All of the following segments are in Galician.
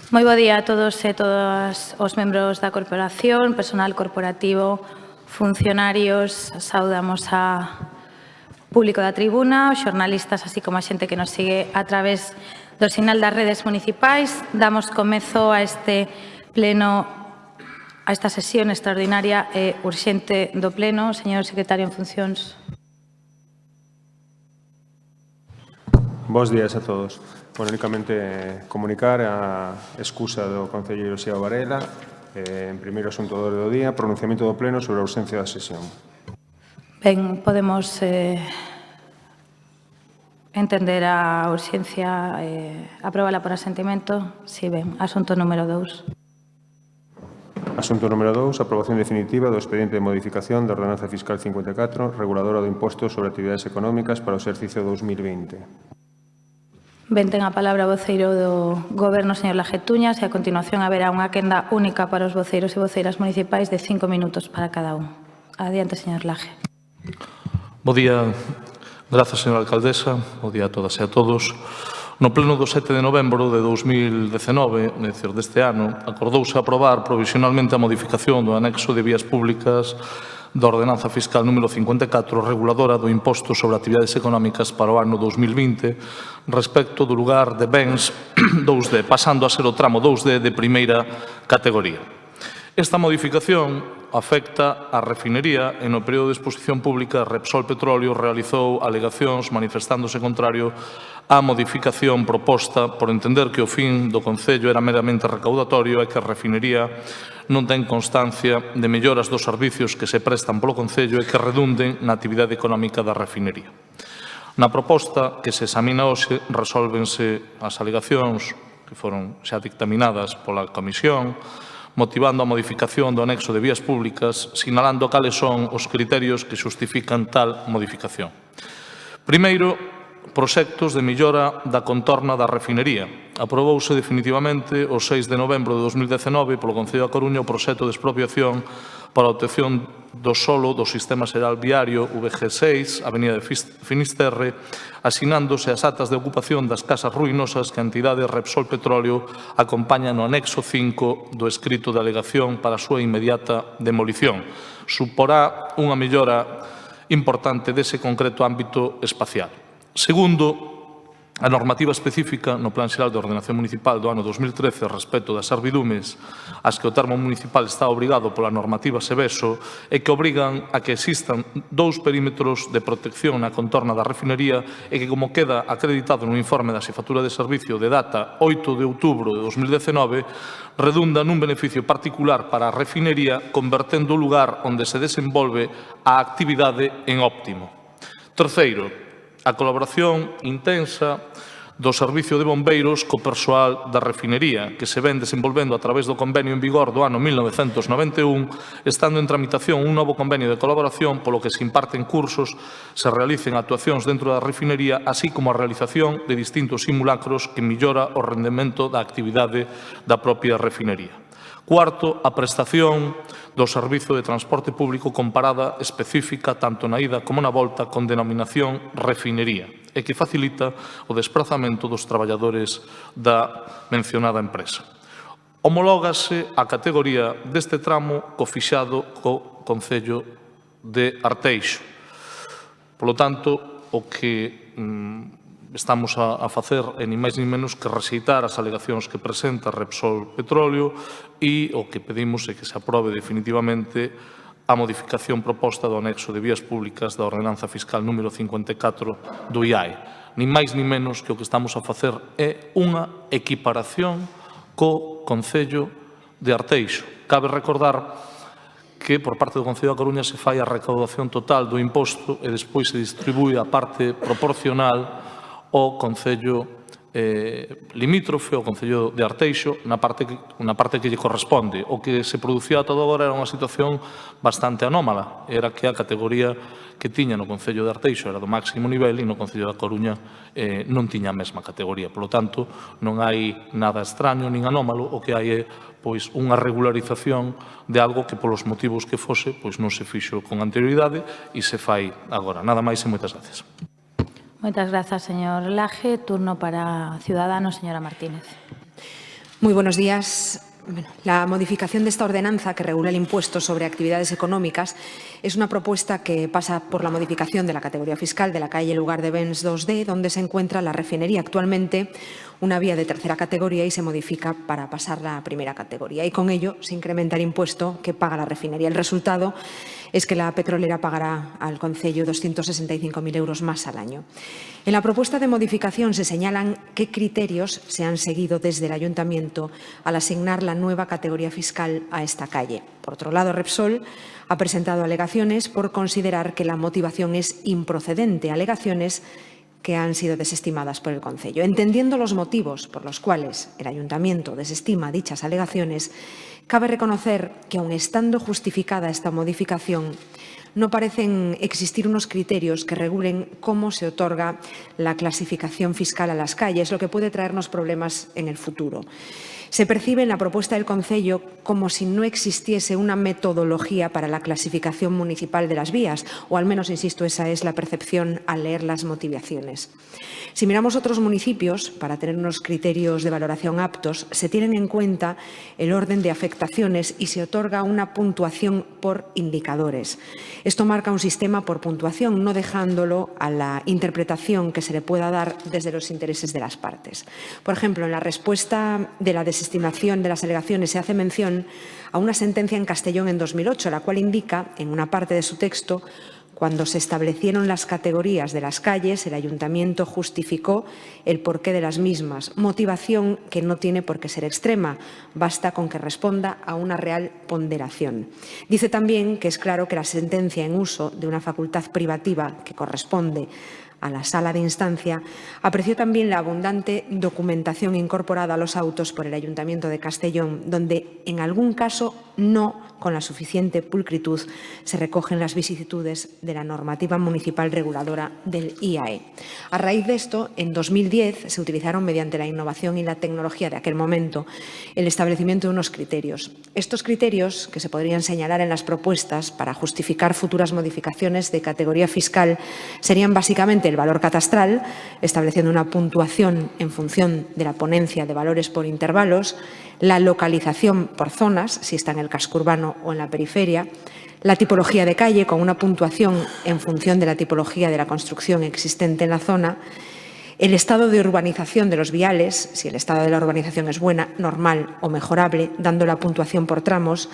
Moi bo día a todos e todas os membros da corporación, personal corporativo, funcionarios, saudamos a público da tribuna, os xornalistas, así como a xente que nos sigue a través do sinal das redes municipais. Damos comezo a este pleno, a esta sesión extraordinaria e urxente do pleno. Señor secretario en funcións. Bos días a todos. Bueno, únicamente comunicar a excusa do concelleiro Xiao Varela, en primeiro asunto do día, pronunciamento do pleno sobre a urxencia da sesión. Ben, podemos entender a urxencia, aprobala por asentimento. Si, ben, asunto número 2. Asunto número 2, aprobación definitiva do expediente de modificación da Ordenanza Fiscal 54, reguladora do imposto sobre actividades económicas para o exercicio 2020. Ben, ten a palabra o voceiro do Goberno, señor Laje Tuñas, e a continuación haberá unha quenda única para os voceiros e voceiras municipais de 5 minutos para cada un. Adiante, señor Laje. Bo día. Grazas, señora alcaldesa. Bo día a todas e a todos. No pleno do 7 de novembro de 2019, é dicir, deste ano, acordouse aprobar provisionalmente a modificación do anexo de vías públicas da Ordenanza Fiscal número 54, reguladora do imposto sobre actividades económicas para o ano 2020, respecto do lugar de bens 2D, pasando a ser o tramo 2D de primeira categoría. Esta modificación afecta a refinería e no período de exposición pública Repsol Petróleo realizou alegacións manifestándose contrario á modificación proposta por entender que o fin do Concello era meramente recaudatorio e que a refinería non ten constancia de melloras dos servicios que se prestan polo Concello e que redunden na actividade económica da refinería. Na proposta que se examina hoxe resólvense as alegacións que foron xa dictaminadas pola Comisión, motivando a modificación do anexo de vías públicas, sinalando cales son os criterios que xustifican tal modificación. Primeiro, proxectos de mellora da contorna da refinería. Aprobouse definitivamente o 6 de novembro de 2019 polo Concello da Coruña o proxecto de expropiación para a obtención do solo do Sistema Xeral Viario VG6, Avenida de Finisterre, asinándose as actas de ocupación das casas ruinosas que a entidade Repsol Petróleo acompaña no anexo 5 do escrito de alegación para a súa inmediata demolición. Suporá unha mellora importante dese concreto ámbito espacial. Segundo, a normativa específica no Plan Xeral de Ordenación Municipal do ano 2013 respecto das servidumes ás que o termo municipal está obrigado pola normativa Seveso e que obrigan a que existan 2 perímetros de protección na contorna da refinería e que, como queda acreditado no informe da Xefatura de Servicio de data 8 de outubro de 2019, redunda nun beneficio particular para a refinería convertendo o lugar onde se desenvolve a actividade en óptimo. Terceiro, a colaboración intensa do Servicio de Bombeiros co persoal da refinería, que se ven desenvolvendo a través do convenio en vigor do ano 1991, estando en tramitación un novo convenio de colaboración polo que se imparten cursos, se realicen actuacións dentro da refinería, así como a realización de distintos simulacros que mellora o rendemento da actividade da propia refinería. Cuarto, a prestación do servizo de transporte público con parada específica tanto na ida como na volta con denominación refinería e que facilita o desprazamento dos traballadores da mencionada empresa. Homológase a categoría deste tramo cofixado co Concello de Arteixo. Polo tanto, o que estamos a facer é ni máis ni menos que rexeitar as alegacións que presenta Repsol Petróleo e o que pedimos é que se aprobe definitivamente a modificación proposta do anexo de vías públicas da Ordenanza Fiscal número 54 do IAE. Ni máis ni menos que o que estamos a facer é unha equiparación co Concello de Arteixo. Cabe recordar que por parte do Concello da Coruña se fai a recaudación total do imposto e despois se distribúe a parte proporcional o Concello limítrofe, o Concello de Arteixo, na parte que lle corresponde. O que se producía todo agora era unha situación bastante anómala. Era que a categoría que tiña no Concello de Arteixo era do máximo nivel e no Concello da Coruña non tiña a mesma categoría. Por lo tanto, non hai nada extraño nin anómalo. O que hai é pois unha regularización de algo que polos motivos que fose pois non se fixo con anterioridade e se fai agora. Nada máis e moitas gracias. Moitas grazas, señor Laje. Turno para Ciudadanos, señora Martínez. Muy buenos días. Bueno, la modificación de esta ordenanza que regula el impuesto sobre actividades económicas es una propuesta que pasa por la modificación de la categoría fiscal de la calle Lugar de Bens 2D, donde se encuentra la refinería actualmente, una vía de tercera categoría, y se modifica para pasarla a primera categoría. Y con ello se incrementa el impuesto que paga la refinería. El resultado es que la petrolera pagará al concello 265.000 euros más al año. En la propuesta de modificación se señalan qué criterios se han seguido desde el Ayuntamiento al asignar la nueva categoría fiscal a esta calle. Por otro lado, Repsol ha presentado alegaciones por considerar que la motivación es improcedente, alegaciones que han sido desestimadas por el concello. Entendiendo los motivos por los cuales el Ayuntamiento desestima dichas alegaciones, cabe reconocer que, aun estando justificada esta modificación, no parecen existir unos criterios que regulen cómo se otorga la clasificación fiscal a las calles, lo que puede traernos problemas en el futuro. Se percibe en la propuesta del concello como si no existiese una metodología para la clasificación municipal de las vías, o al menos, insisto, esa es la percepción al leer las motivaciones. Si miramos otros municipios, para tener unos criterios de valoración aptos, se tienen en cuenta el orden de afectaciones y se otorga una puntuación por indicadores. Esto marca un sistema por puntuación, no dejándolo a la interpretación que se le pueda dar desde los intereses de las partes. Por ejemplo, en la respuesta de la desestimación de las alegaciones se hace mención a una sentencia en Castellón en 2008, la cual indica, en una parte de su texto, cuando se establecieron las categorías de las calles, el Ayuntamiento justificó el porqué de las mismas, motivación que no tiene por qué ser extrema, basta con que responda a una real ponderación. Dice también que es claro que la sentencia en uso de una facultad privativa que corresponde a la sala de instancia, apreció también la abundante documentación incorporada a los autos por el Ayuntamiento de Castellón, donde, en algún caso, no con la suficiente pulcritud se recogen las vicisitudes de la normativa municipal reguladora del IAE. A raíz de esto, en 2010 se utilizaron, mediante la innovación y la tecnología de aquel momento, el establecimiento de unos criterios. Estos criterios, que se podrían señalar en las propuestas para justificar futuras modificaciones de categoría fiscal, serían básicamente el valor catastral, estableciendo una puntuación en función de la ponencia de valores por intervalos, la localización por zonas, si está en el casco urbano o en la periferia, la tipología de calle con una puntuación en función de la tipología de la construcción existente en la zona, el estado de urbanización de los viales, si el estado de la urbanización es buena, normal o mejorable, dando la puntuación por tramos,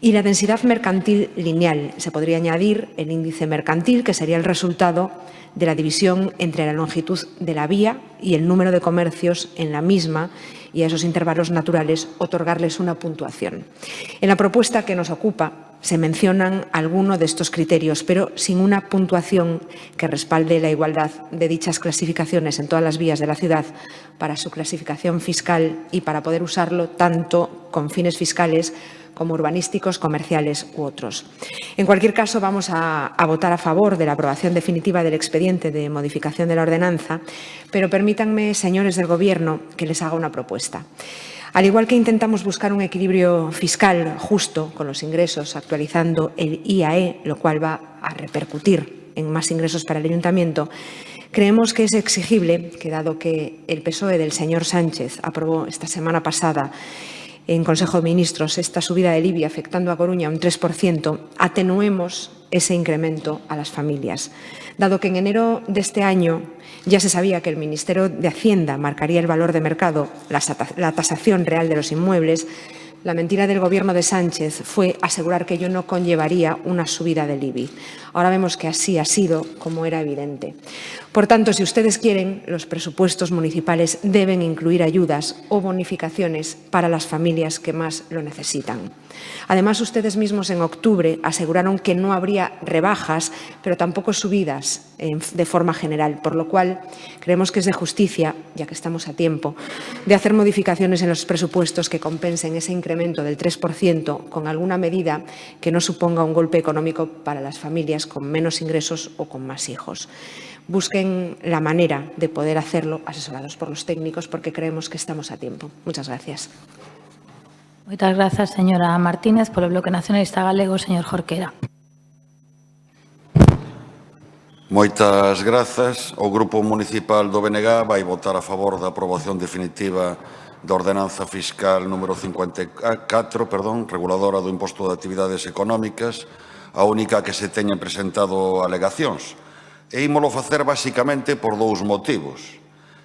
y la densidad mercantil lineal. Se podría añadir el índice mercantil, que sería el resultado de la división entre la longitud de la vía y el número de comercios en la misma, y a esos intervalos naturales otorgarles una puntuación. En la propuesta que nos ocupa se mencionan algunos de estos criterios, pero sin una puntuación que respalde la igualdad de dichas clasificaciones en todas las vías de la ciudad para su clasificación fiscal y para poder usarlo tanto con fines fiscales como urbanísticos, comerciales u otros. En cualquier caso, vamos a votar a favor de la aprobación definitiva del expediente de modificación de la ordenanza, pero permítanme, señores del Gobierno, que les haga una propuesta. Al igual que intentamos buscar un equilibrio fiscal justo con los ingresos, actualizando el IAE, lo cual va a repercutir en más ingresos para el Ayuntamiento, creemos que es exigible que, dado que el PSOE del señor Sánchez aprobó esta semana pasada en Consejo de Ministros esta subida del IBI afectando a Coruña un 3%, atenuemos ese incremento a las familias. Dado que en enero de este año ya se sabía que el Ministerio de Hacienda marcaría el valor de mercado, la tasación real de los inmuebles, la mentira del Gobierno de Sánchez fue asegurar que ello no conllevaría una subida del IBI. Ahora vemos que así ha sido, como era evidente. Por tanto, si ustedes quieren, los presupuestos municipales deben incluir ayudas o bonificaciones para las familias que más lo necesitan. Además, ustedes mismos en octubre aseguraron que no habría rebajas, pero tampoco subidas de forma general, por lo cual creemos que es de justicia, ya que estamos a tiempo, de hacer modificaciones en los presupuestos que compensen ese incremento del 3% con alguna medida que no suponga un golpe económico para las familias con menos ingresos o con más hijos. Busquen la manera de poder hacerlo asesorados por los técnicos, porque creemos que estamos a tiempo. Muchas gracias. Moitas grazas, señora Martínez. Polo Bloque Nacionalista Galego, señor Jorquera. Moitas grazas. O Grupo Municipal do BNG vai votar a favor da aprobación definitiva da Ordenanza Fiscal número 54, reguladora do Imposto de Actividades Económicas, a única que se teñen presentado alegacións. E ímolo facer basicamente por dous motivos.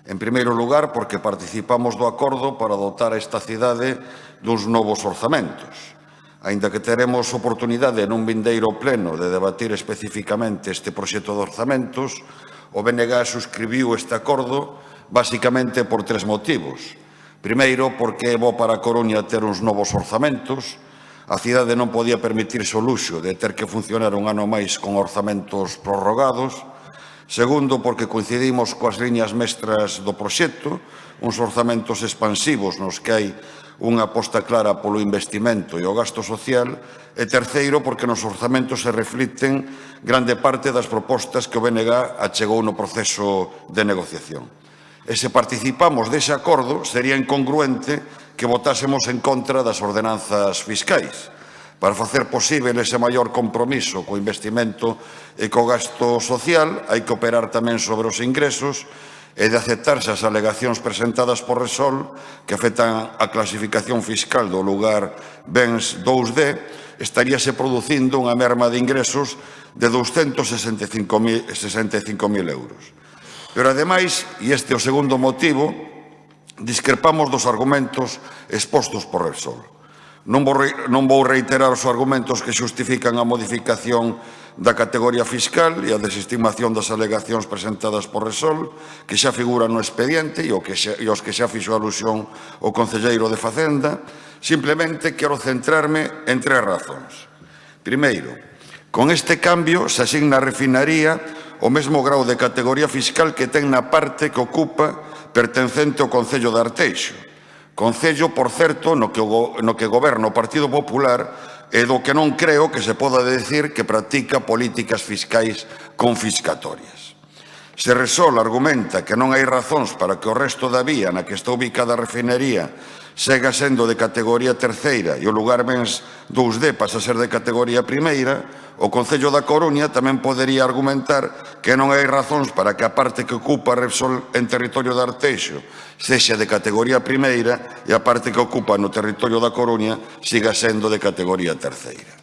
En primeiro lugar, porque participamos do acordo para dotar a esta cidade duns novos orzamentos. Aínda que teremos oportunidade nun vindeiro pleno de debatir especificamente este proxecto de orzamentos, o BNG suscribiu este acordo basicamente por tres motivos. Primeiro, porque é bo para a Coruña ter uns novos orzamentos. A cidade non podía permitirse o luxo de ter que funcionar un ano máis con orzamentos prorrogados. Segundo, porque coincidimos coas liñas mestras do proxecto, uns orzamentos expansivos nos que hai unha aposta clara polo investimento e o gasto social. E terceiro, porque nos orzamentos se reflicten grande parte das propostas que o BNG achegou no proceso de negociación. E se participamos dese acordo, sería incongruente que votásemos en contra das ordenanzas fiscais. Para facer posible ese maior compromiso co investimento e co gasto social, hai que operar tamén sobre os ingresos e de aceptarse as alegacións presentadas por Repsol que afectan a clasificación fiscal do lugar BENS 2D, estaríase producindo unha merma de ingresos de 265.000 euros. Pero, ademais, e este é o segundo motivo, discrepamos dos argumentos expostos por Repsol. Non vou reiterar os argumentos que xustifican a modificación da categoría fiscal e a desestimación das alegacións presentadas por Repsol, que xa figuran no expediente e os que xa fixo alusión o concelleiro de Facenda. Simplemente quero centrarme en tres razóns. Primeiro, con este cambio se asigna a refinaría o mesmo grau de categoría fiscal que ten na parte que ocupa pertencente ao Concello de Arteixo. Concello, por certo, no que goberna o Partido Popular e do que non creo que se poda decir que practica políticas fiscais confiscatorias. Se Repsol argumenta que non hai razóns para que o resto da vía na que está ubicada a refinería sega sendo de categoría terceira e o lugar BENS 2D pasa a ser de categoría primeira, o Concello da Coruña tamén podería argumentar que non hai razóns para que a parte que ocupa Repsol en territorio de Arteixo sexa de categoría primeira e a parte que ocupa no territorio da Coruña siga sendo de categoría terceira.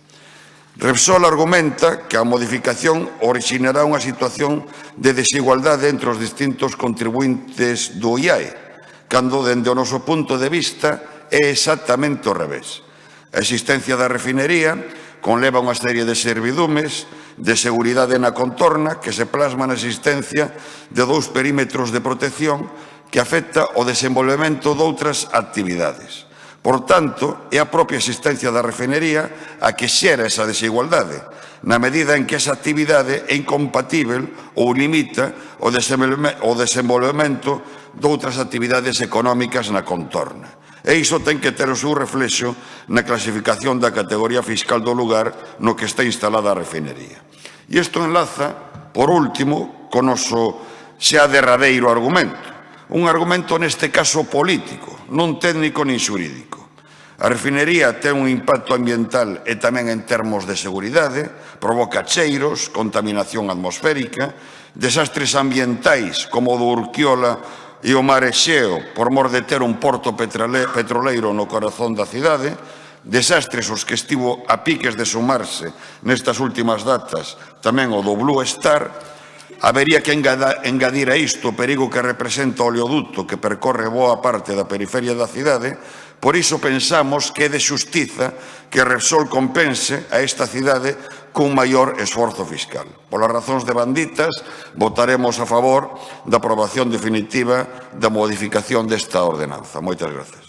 Repsol argumenta que a modificación orixinará unha situación de desigualdade entre os distintos contribuintes do IAE, cando, dende o noso punto de vista, é exactamente o revés. A existencia da refinería conleva unha serie de servidumes de seguridade na contorna que se plasma na existencia de dous perímetros de protección que afecta o desenvolvemento doutras actividades. Por tanto, é a propia existencia da refinería a que xera esa desigualdade, na medida en que esa actividade é incompatível ou limita o desenvolvemento doutras actividades económicas na contorna. E iso ten que ter o seu reflexo na clasificación da categoría fiscal do lugar no que está instalada a refinería. E isto enlaza, por último, con o noso xa derradeiro argumento. Un argumento neste caso político, non técnico nin xurídico. A refinería ten un impacto ambiental e tamén en termos de seguridade, provoca cheiros, contaminación atmosférica, desastres ambientais como o do Urquiola e o mar Exeo, por mor de ter un porto petroleiro no corazón da cidade, desastres os que estivo a piques de sumarse nestas últimas datas tamén o do Blue Star. Habería que engadir a isto o perigo que representa o oleoducto que percorre boa parte da periferia da cidade. Por iso pensamos que é de xustiza que Repsol compense a esta cidade cun maior esforzo fiscal. Polas razóns devanditas, votaremos a favor da aprobación definitiva da modificación desta ordenanza. Moitas grazas.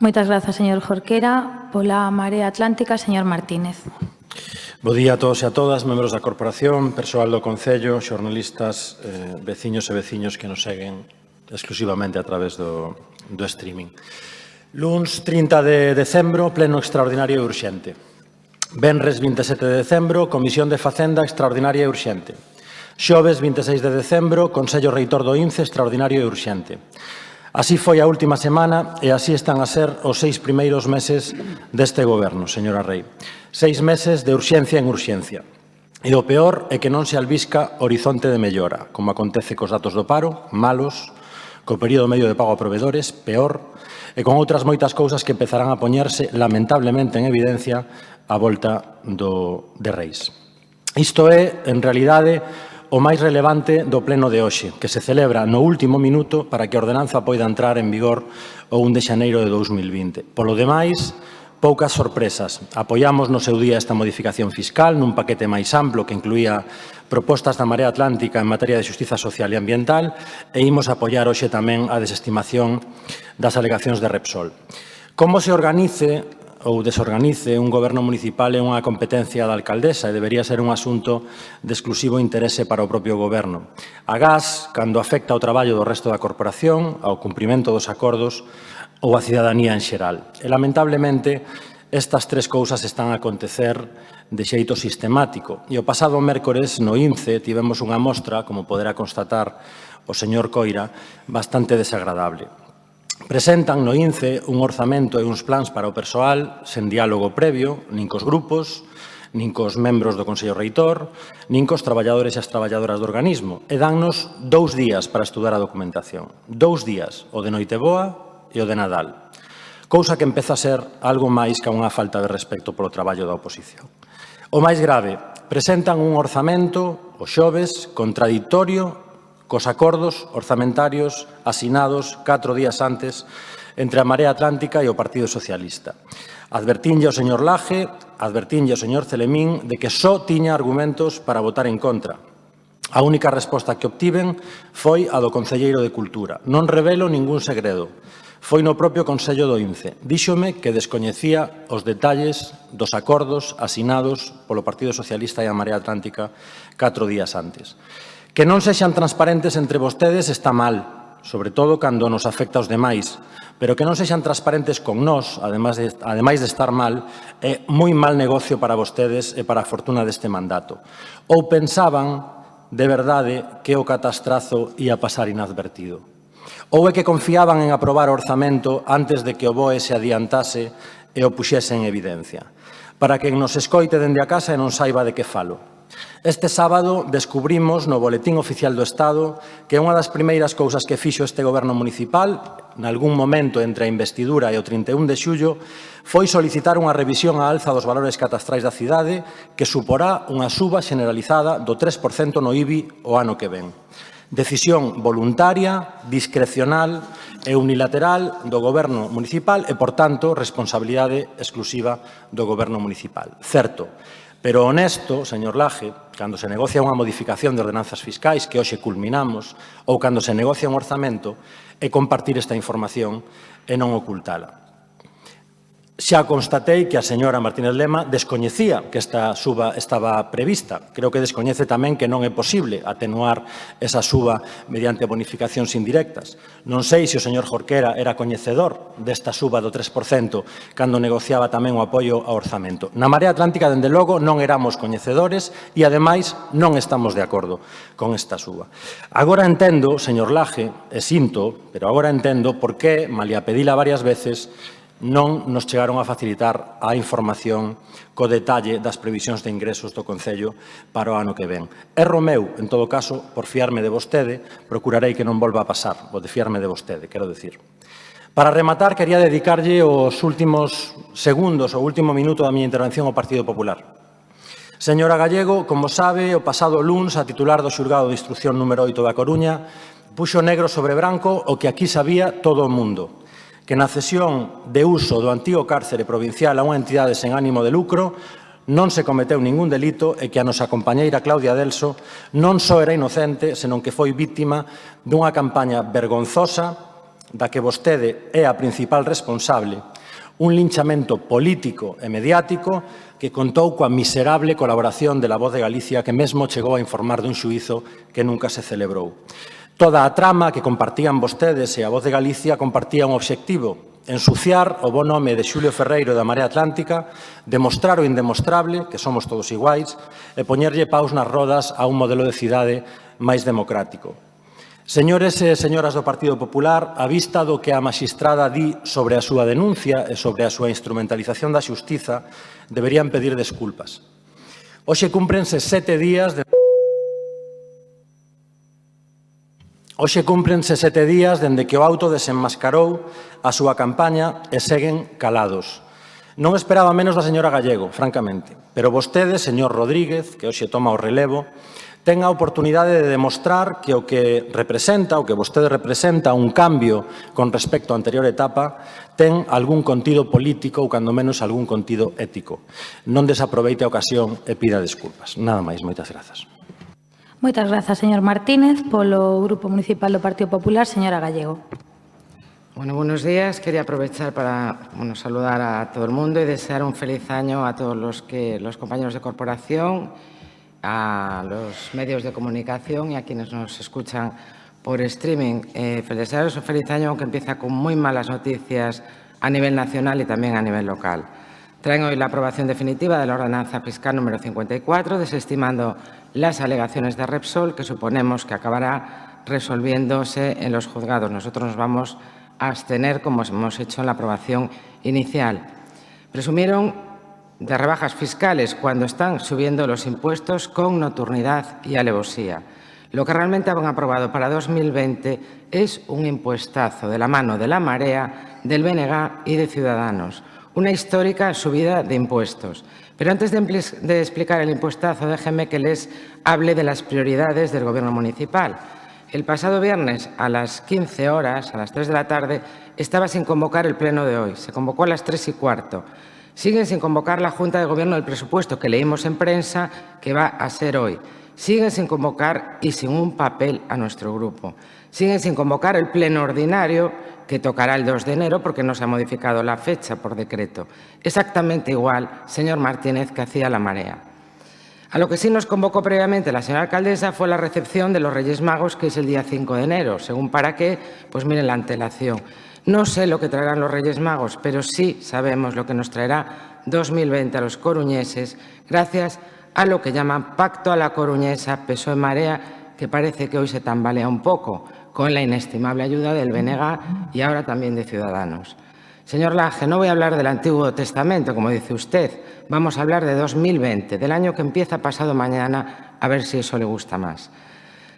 Moitas grazas, señor Jorquera. Pola Marea Atlántica, señor Martínez. Bo día a todos e a todas, membros da corporación, persoal do Concello, xornalistas, veciños e veciños que nos seguen exclusivamente a través do streaming. Luns 30 de decembro, pleno extraordinario e urxente. Venres 27 de decembro, Comisión de Facenda extraordinaria e urxente. Xoves 26 de decembro, Consello Reitor do INCE extraordinario e urxente. Así foi a última semana e así están a ser os 6 primeiros meses deste goberno, señora Rei. 6 meses de urxencia en urxencia. E o peor é que non se albisca horizonte de mellora, como acontece cos datos do paro, malos, co período medio de pago a proveedores, peor, e con outras moitas cousas que empezarán a poñerse lamentablemente en evidencia a volta de Reis. Isto é, en realidade, o máis relevante do pleno de hoxe, que se celebra no último minuto para que a ordenanza poida entrar en vigor o 1 de xaneiro de 2020. Polo demais, poucas sorpresas. Apoiamos no seu día esta modificación fiscal nun paquete máis amplo que incluía propostas da Marea Atlántica en materia de xustiza social e ambiental e imos apoiar hoxe tamén a desestimación das alegacións de Repsol. Como se organice ou desorganice un goberno municipal é unha competencia da alcaldesa e debería ser un asunto de exclusivo interese para o propio goberno. Agás, cando afecta ao traballo do resto da corporación, ao cumprimento dos acordos ou a cidadanía en xeral. E, lamentablemente, estas tres cousas están a acontecer de xeito sistemático. E o pasado mércores, no INCE, tivemos unha mostra, como poderá constatar o señor Coira, bastante desagradable. Presentan no INCE un orzamento e uns plans para o persoal sen diálogo previo, nin cos grupos, nin cos membros do Consello Reitor, nin cos traballadores e as traballadoras do organismo. E dannos 2 días para estudar a documentación. 2 días, o de Noiteboa e o de Nadal. Cousa que empeza a ser algo máis que unha falta de respecto polo traballo da oposición. O máis grave, presentan un orzamento, o xoves, contradictorio cos acordos orzamentarios asinados 4 días antes entre a Marea Atlántica e o Partido Socialista. Advertínlle ao señor Laje, advertínlle ao señor Celemín de que só tiña argumentos para votar en contra. A única resposta que obtiven foi a do Concelleiro de Cultura. Non revelo ningún segredo. Foi no propio Consello do INCE. Díxome que descoñecía os detalles dos acordos asinados polo Partido Socialista e a Marea Atlántica 4 días antes. Que non sexan transparentes entre vostedes está mal, sobre todo cando nos afecta aos demais, pero que non sexan transparentes con nós, ademais de estar mal, é moi mal negocio para vostedes e para a fortuna deste mandato. Ou pensaban, de verdade, que o catastrazo ia pasar inadvertido. Ou é que confiaban en aprobar o orzamento antes de que o BOE se adiantase e o puxese en evidencia. Para quen nos escoite dende a casa e non saiba de que falo. Este sábado descubrimos no Boletín Oficial do Estado que unha das primeiras cousas que fixo este goberno municipal, nalgún momento entre a investidura e o 31 de xullo, foi solicitar unha revisión á alza dos valores catastrais da cidade que suporá unha suba generalizada do 3% no IBI o ano que ven. Decisión voluntaria, discrecional e unilateral do goberno municipal e, por tanto, responsabilidade exclusiva do goberno municipal. Certo. Pero honesto, señor Laje, cando se negocia unha modificación de ordenanzas fiscais que hoxe culminamos ou cando se negocia un orzamento é compartir esta información e non ocultala. Xa constatei que a señora Martínez Lema descoñecía que esta suba estaba prevista. Creo que descoñece tamén que non é posible atenuar esa suba mediante bonificacións indirectas. Non sei se o señor Jorquera era coñecedor desta suba do 3% cando negociaba tamén o apoio ao orzamento. Na Marea Atlántica, dende logo, non éramos coñecedores e, ademais, non estamos de acordo con esta suba. Agora entendo, señor Laje, e sinto, pero agora entendo por que, malia pedila varias veces, non nos chegaron a facilitar a información co detalle das previsións de ingresos do Concello para o ano que ven. Erro meu, en todo caso, por fiarme de vostede, procurarei que non volva a pasar, o de fiarme de vostede, quero dicir. Para rematar, quería dedicarlle os últimos segundos, o último minuto da miña intervención ao Partido Popular. Señora Gallego, como sabe, o pasado luns, a titular do xulgado de instrucción número 8 da Coruña, puxo negro sobre branco o que aquí sabía todo o mundo, que na cesión de uso do antigo cárcere provincial a unha entidade sen ánimo de lucro non se cometeu ningún delito e que a nosa compañeira Claudia Delso non só era inocente, senón que foi vítima dunha campaña vergonzosa da que vostede é a principal responsable, un linchamento político e mediático que contou coa miserable colaboración de La Voz de Galicia que mesmo chegou a informar dun xuízo que nunca se celebrou. Toda a trama que compartían vostedes e a Voz de Galicia compartía un obxectivo, ensuciar o bo nome de Xulio Ferreiro da Marea Atlántica, demostrar o indemostrable, que somos todos iguais, e poñerlle paus nas rodas a un modelo de cidade máis democrático. Señores e señoras do Partido Popular, a vista do que a maxistrada di sobre a súa denuncia e sobre a súa instrumentalización da xustiza, deberían pedir desculpas. Hoxe cúmprense 7 días de... Hoxe cúmprense 7 días dende que o auto desenmascarou a súa campaña e seguen calados. Non esperaba menos da señora Gallego, francamente, pero vostede, señor Rodríguez, que hoxe toma o relevo, ten a oportunidade de demostrar que o que representa, o que vostede representa, un cambio con respecto á anterior etapa, ten algún contido político ou, cando menos, algún contido ético. Non desaproveite a ocasión e pida desculpas. Nada máis, moitas grazas. Moitas grazas, señor Martínez. Polo Grupo Municipal do Partido Popular, señora Gallego. Bueno, buenos días. Quería aprovechar para saludar a todo el mundo y desear un feliz año a todos los compañeros de corporación, a los medios de comunicación y a quienes nos escuchan por streaming. Desearos un feliz año, aunque empieza con muy malas noticias a nivel nacional y también a nivel local. Traen hoy la aprobación definitiva de la ordenanza fiscal número 54, desestimando las alegaciones de Repsol, que suponemos que acabará resolviéndose en los juzgados. Nosotros nos vamos a abstener, como hemos hecho en la aprobación inicial. Presumieron de rebajas fiscales cuando están subiendo los impuestos con nocturnidad y alevosía. Lo que realmente han aprobado para 2020 es un impuestazo de la mano de la Marea, del BNG y de Ciudadanos. Una histórica subida de impuestos. Pero antes de explicar el impuestazo, déjenme que les hable de las prioridades del Gobierno municipal. El pasado viernes a las 15 horas, a las 3 de la tarde, estaba sin convocar el pleno de hoy. Se convocó a las 3:15. Siguen sin convocar la Junta de Gobierno del Presupuesto, que leímos en prensa que va a ser hoy. Siguen sin convocar y sin un papel a nuestro grupo. Siguen sin convocar el pleno ordinario, que tocará el 2 de enero porque no se ha modificado la fecha por decreto. Exactamente igual, señor Martínez, que hacía la Marea. A lo que sí nos convocó previamente la señora alcaldesa fue la recepción de los Reyes Magos, que es el día 5 de enero. Según para qué, pues miren la antelación. No sé lo que traerán los Reyes Magos, pero sí sabemos lo que nos traerá 2020 a los coruñeses, gracias a lo que llaman Pacto a la Coruñesa, PSOE-Marea, que parece que hoy se tambalea un poco, con la inestimable ayuda del BNG y ahora también de Ciudadanos. Señor Laje, no voy a hablar del Antiguo Testamento, como dice usted. Vamos a hablar de 2020, del año que empieza pasado mañana, a ver si eso le gusta más.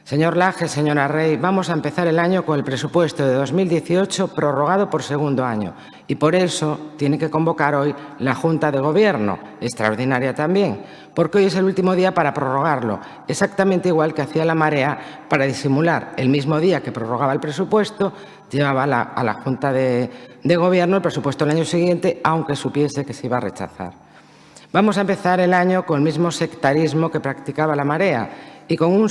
Señor Laje, señora Rey, vamos a empezar el año con el presupuesto de 2018 prorrogado por segundo año. Y por eso tiene que convocar hoy la Junta de Gobierno, extraordinaria también, porque hoy es el último día para prorrogarlo, exactamente igual que hacía la Marea para disimular. El mismo día que prorrogaba el presupuesto, llevaba a la Junta de Gobierno el presupuesto el año siguiente, aunque supiese que se iba a rechazar. Vamos a empezar el año con el mismo sectarismo que practicaba la Marea y con un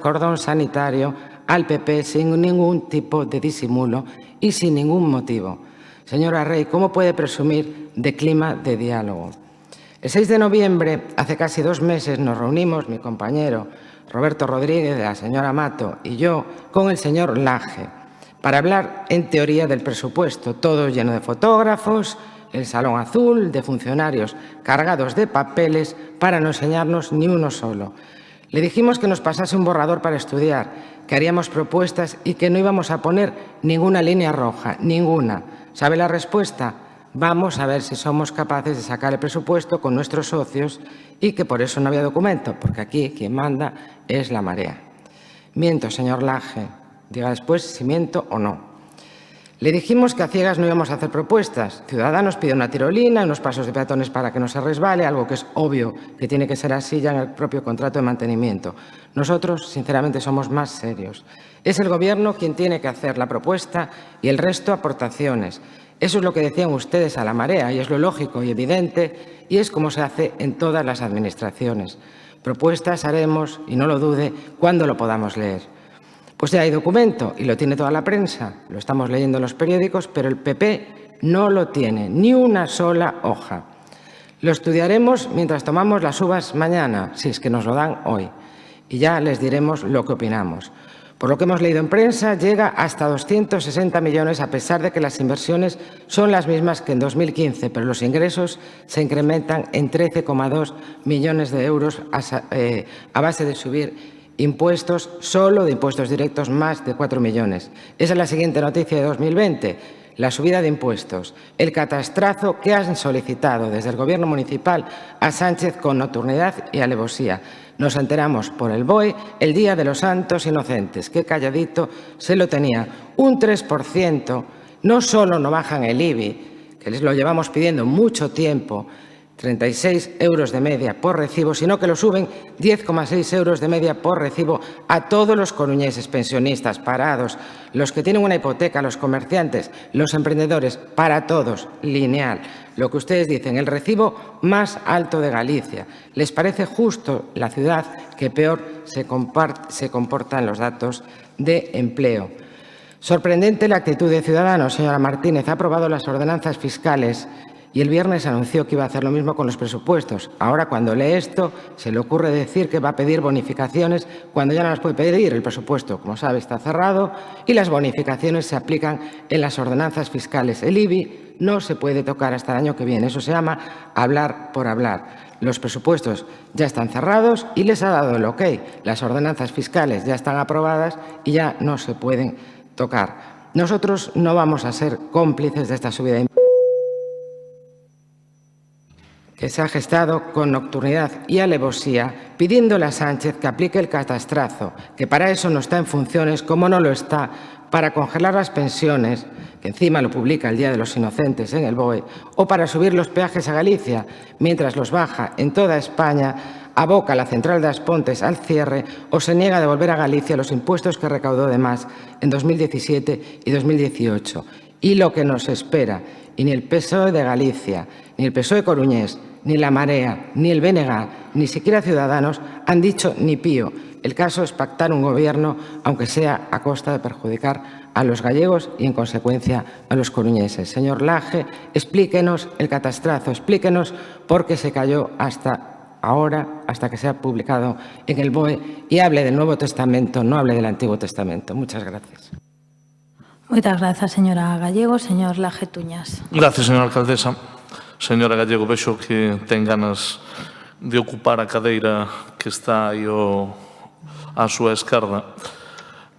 cordón sanitario al PP sin ningún tipo de disimulo y sin ningún motivo. Señora Rey, ¿cómo puede presumir de clima de diálogo? El 6 de noviembre, hace casi 2 meses, nos reunimos, mi compañero Roberto Rodríguez, la señora Mato y yo, con el señor Laje, para hablar en teoría del presupuesto, todo lleno de fotógrafos, el salón azul, de funcionarios cargados de papeles para no enseñarnos ni uno solo. Le dijimos que nos pasase un borrador para estudiar, que haríamos propuestas y que no íbamos a poner ninguna línea roja, ninguna. ¿Sabe la respuesta? Vamos a ver si somos capaces de sacar el presupuesto con nuestros socios y que por eso no había documento, porque aquí quien manda es la Marea. Miento, señor Laje. Diga después si miento o no. Le dijimos que a ciegas no íbamos a hacer propuestas. Ciudadanos pide una tirolina, unos pasos de peatones para que no se resbale, algo que es obvio que tiene que ser así ya en el propio contrato de mantenimiento. Nosotros, sinceramente, somos más serios. Es el Gobierno quien tiene que hacer la propuesta y el resto aportaciones. Eso es lo que decían ustedes a la Marea y es lo lógico y evidente y es como se hace en todas las administraciones. Propuestas haremos, y no lo dude, cuando lo podamos leer. Pues ya hay documento y lo tiene toda la prensa, lo estamos leyendo en los periódicos, pero el PP no lo tiene, ni una sola hoja. Lo estudiaremos mientras tomamos las uvas mañana, si es que nos lo dan hoy, y ya les diremos lo que opinamos. Por lo que hemos leído en prensa, llega hasta 260 millones, a pesar de que las inversiones son las mismas que en 2015, pero los ingresos se incrementan en 13,2 millones de euros a base de subir impuestos, solo de impuestos directos, más de 4 millones. Esa es la siguiente noticia de 2020. la subida de impuestos, el catastrazo que han solicitado desde el Gobierno municipal a Sánchez con nocturnidad y alevosía. Nos enteramos por el BOE el día de los santos inocentes, que calladito se lo tenía. Un 3%, no solo no bajan el IBI, que les lo llevamos pidiendo mucho tiempo, 36 euros de media por recibo, sino que lo suben 10,6 euros de media por recibo a todos los coruñeses, pensionistas, parados, los que tienen una hipoteca, los comerciantes, los emprendedores, para todos, lineal. Lo que ustedes dicen, el recibo más alto de Galicia. ¿Les parece justo la ciudad que peor se comporta en los datos de empleo? Sorprendente la actitud de Ciudadanos, señora Martínez. Ha aprobado las ordenanzas fiscales y el viernes anunció que iba a hacer lo mismo con los presupuestos. Ahora, cuando lee esto, se le ocurre decir que va a pedir bonificaciones cuando ya no las puede pedir. El presupuesto, como sabe, está cerrado y las bonificaciones se aplican en las ordenanzas fiscales. El IBI no se puede tocar hasta el año que viene. Eso se llama hablar por hablar. Los presupuestos ya están cerrados y les ha dado el ok. Las ordenanzas fiscales ya están aprobadas y ya no se pueden tocar. Nosotros no vamos a ser cómplices de esta subida de impuestos que se ha gestado con nocturnidad y alevosía, pidiéndole a Sánchez que aplique el catastrazo, que para eso no está en funciones, como no lo está para congelar las pensiones, que encima lo publica el Día de los Inocentes en el BOE, o para subir los peajes a Galicia, mientras los baja en toda España, aboca la central de Aspontes al cierre o se niega a devolver a Galicia los impuestos que recaudó de más en 2017 y 2018. Y lo que nos espera, y ni el PSOE de Galicia, ni el PSOE coruñés, ni la Marea, ni el BNG, ni siquiera Ciudadanos han dicho ni pío. El caso es pactar un gobierno, aunque sea a costa de perjudicar a los gallegos y, en consecuencia, a los coruñeses. Señor Laje, explíquenos el catastrazo, explíquenos por qué se cayó hasta ahora, hasta que se ha publicado en el BOE, y hable del Nuevo Testamento, no hable del Antiguo Testamento. Muchas gracias. Moitas grazas, señora Gallego. Señor Laje Tuñas. Gracias, señora alcaldesa. Señora Gallego, vexo que ten ganas de ocupar a cadeira que está aí á súa esquerda.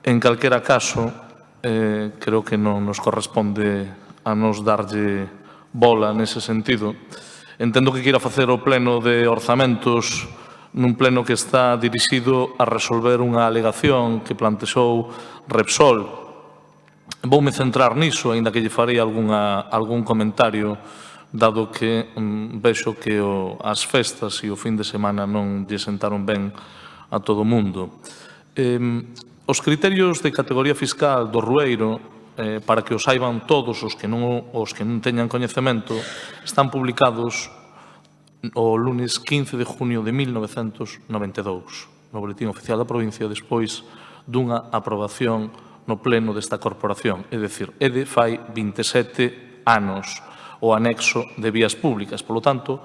En calquera caso, creo que non nos corresponde a nos darlle bola nese sentido. Entendo que queira facer o pleno de orzamentos nun pleno que está dirixido a resolver unha alegación que plantexou Repsol. Voume centrar niso, aínda que lle farei algún comentario, dado que vexo que as festas e o fin de semana non lle sentaron ben a todo o mundo. Os criterios de categoría fiscal do Rueiro, para que os saiban todos os que non teñan coñecemento, están publicados o lunes 15 de junio de 1992 no Boletín Oficial da Provincia, despois dunha aprobación no pleno desta corporación, é dicir, é de fai 27 anos o anexo de vías públicas. Por lo tanto,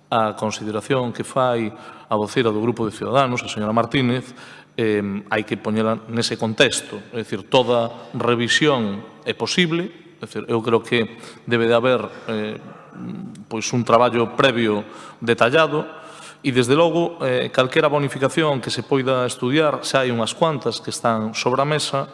a consideración que fai a voceira do Grupo de Ciudadanos, a señora Martínez, hai que poñela nese contexto. É dicir, toda revisión é posible. É dicir, eu creo que debe de haber pois un traballo previo detallado e, desde logo, calquera bonificación que se poida estudiar, xa hai unhas cuantas que están sobre a mesa,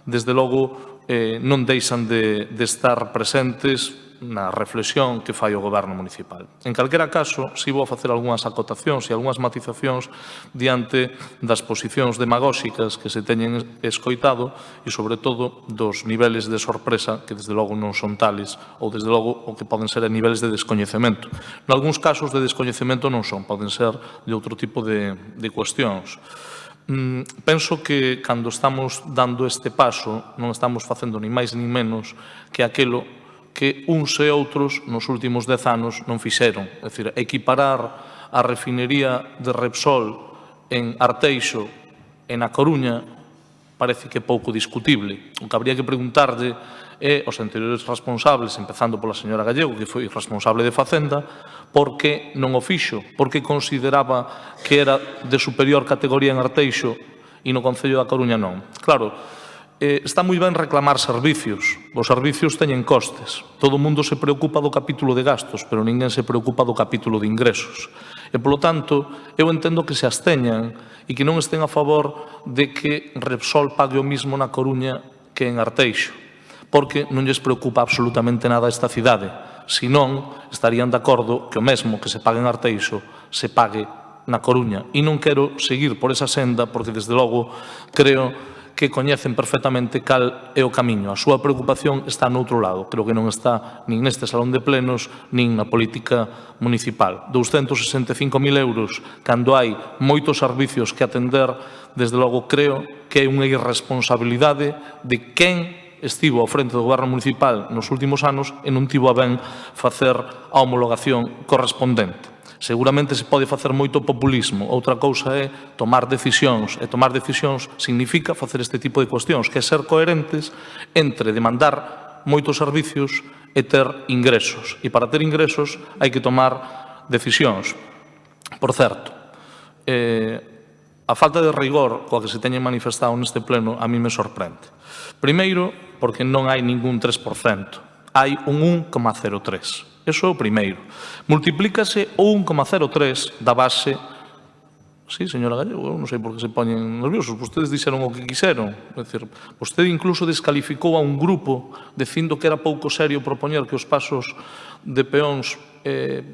desde logo non deixan de estar presentes na reflexión que fai o Goberno municipal. En calquera caso, si vou a facer algunhas acotacións e algunhas matizacións diante das posicións demagóxicas que se teñen escoitado e, sobre todo, dos niveles de sorpresa que, desde logo, non son tales, ou, desde logo, o que poden ser niveles de descoñecemento. Nalgúns casos de descoñecemento non son, poden ser de outro tipo de cuestións. Penso que, cando estamos dando este paso, non estamos facendo ni máis ni menos que aquilo que uns e outros nos últimos 10 anos non fixeron. É dicir, equiparar a refinería de Repsol en Arteixo e na Coruña parece que é pouco discutible. O que habría que preguntarlle é aos anteriores responsables, empezando pola señora Gallego, que foi responsable de Facenda, por que non o fixo, por que consideraba que era de superior categoría en Arteixo e no Concello da Coruña non. Claro, está moi ben reclamar servicios. Os servicios teñen costes. Todo o mundo se preocupa do capítulo de gastos, pero ninguén se preocupa do capítulo de ingresos. E, polo tanto, eu entendo que se absteñan e que non estén a favor de que Repsol pague o mismo na Coruña que en Arteixo. porque non lles preocupa absolutamente nada esta cidade. Se non, estarían de acordo que o mesmo que se pague en Arteixo se pague na Coruña. E non quero seguir por esa senda porque, desde logo, creo que coñecen perfectamente cal é o camiño. A súa preocupación está no outro lado. Creo que non está nin neste salón de plenos, nin na política municipal. 265.000 euros, cando hai moitos servicios que atender, desde logo creo que é unha irresponsabilidade de quen estivo ao frente do goberno municipal nos últimos anos e non tivo a ben facer a homologación correspondente. Seguramente se pode facer moito populismo, outra cousa é tomar decisións, e tomar decisións significa facer este tipo de cuestións, que é ser coherentes entre demandar moitos servicios e ter ingresos. E para ter ingresos hai que tomar decisións. Por certo, a falta de rigor coa que se teñen manifestado neste pleno a mí me sorprende. Primeiro, porque non hai ningún 3%, hai un 1,03%. Eso é o primeiro. Multiplícase o 1,03 da base. Sí, señora Gallego, non sei por que se poñen nerviosos. Vostedes dixeron o que quixeron. É dicir, vostede incluso descalificou a un grupo dicindo que era pouco serio propoñer que os pasos de peóns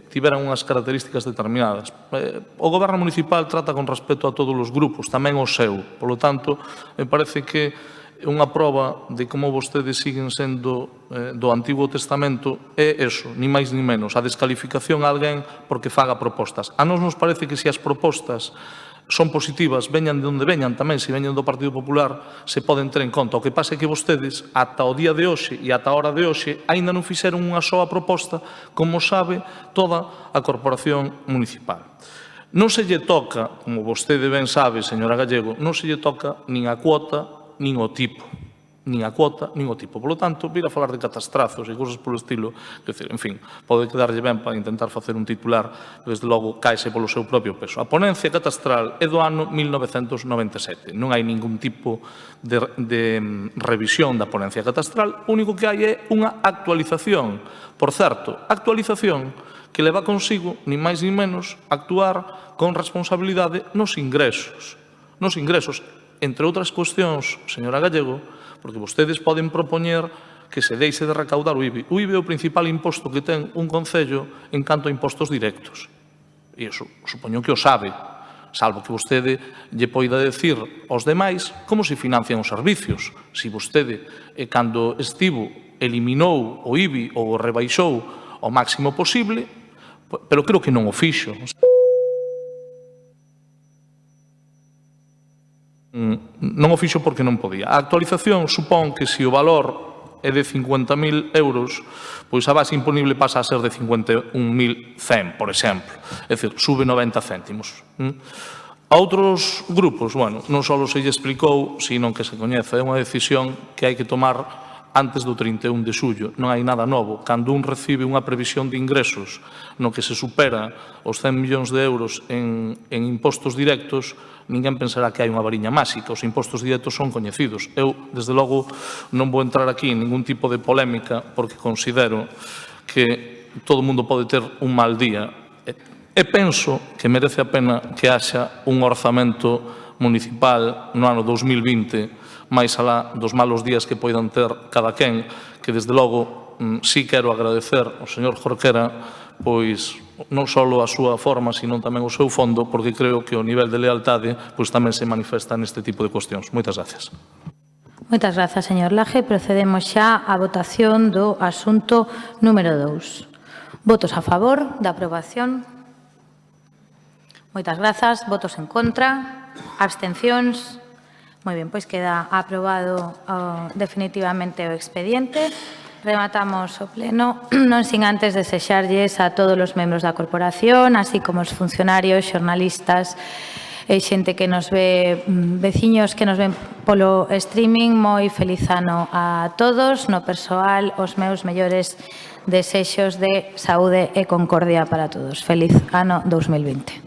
tiveran unhas características determinadas. O goberno municipal trata con respeto a todos os grupos, tamén o seu. Por lo tanto, me parece que unha proba de como vostedes siguen sendo do Antigo Testamento é eso, ni máis ni menos, a descalificación a alguén porque faga propostas. A nós nos parece que se as propostas son positivas, veñan de onde veñan tamén, se veñan do Partido Popular, se poden ter en conta. O que pasa é que vostedes, ata o día de hoxe e ata a hora de hoxe, aínda non fixeron unha soa proposta, como sabe toda a Corporación Municipal. Non se lle toca, como vostede ben sabe, señora Gallego, non se lle toca nin a cuota nin o tipo, nin a cuota, nin o tipo. Por lo tanto, vir a falar de catastrazos e cousas polo estilo, que, en fin, pode quedarlle ben para intentar facer un titular, desde logo, caese polo seu propio peso. A ponencia catastral é do ano 1997. Non hai ningún tipo de revisión da ponencia catastral, o único que hai é unha actualización. Por certo, actualización que leva consigo, nin máis nin menos, actuar con responsabilidade nos ingresos. Nos ingresos, entre outras cuestións, señora Gallego, porque vostedes poden propoñer que se deixe de recaudar o IBI. O IBI é o principal imposto que ten un concello en canto a impostos directos. E iso, supoño que o sabe, salvo que vostede lle poida decir aos demais como se financian os servicios. Se vostede, cando estivo, eliminou o IBI ou o rebaixou ao máximo posible, pero creo que non o fixo. Non o fixo porque non podía. A actualización supón que se o valor é de 50.000 euros, pois a base imponible pasa a ser de 51.100, por exemplo. É dicir, sube 90 céntimos. A outros grupos, bueno, non só se lle explicou, sino que se coñece. É unha decisión que hai que tomar antes do 31 de xullo. Non hai nada novo. Cando un recibe unha previsión de ingresos no que se supera os 100 millóns de euros en impostos directos, ninguén pensará que hai unha variña máxica. Os impostos directos son coñecidos. Eu, desde logo, non vou entrar aquí en ningún tipo de polémica porque considero que todo o mundo pode ter un mal día. E penso que merece a pena que haxa un orzamento municipal no ano 2020 máis alá dos malos días que poidan ter cada quen, que desde logo sí quero agradecer ao señor Jorquera, pois non só a súa forma, sino tamén o seu fondo, porque creo que o nivel de lealtade pois tamén se manifesta neste tipo de cuestións. Moitas gracias. Moitas grazas, señor Laje. Procedemos xa á votación do asunto número 2. Votos a favor da aprobación. Moitas grazas. Votos en contra. Abstencións. Moi ben, pois queda aprobado definitivamente o expediente. Rematamos o pleno, non sin antes desexarlles a todos os membros da corporación, así como os funcionarios, xornalistas e xente que nos ve, veciños que nos ven polo streaming, moi feliz ano a todos, no persoal, os meus mellores desexos de saúde e concordia para todos. Feliz ano 2020.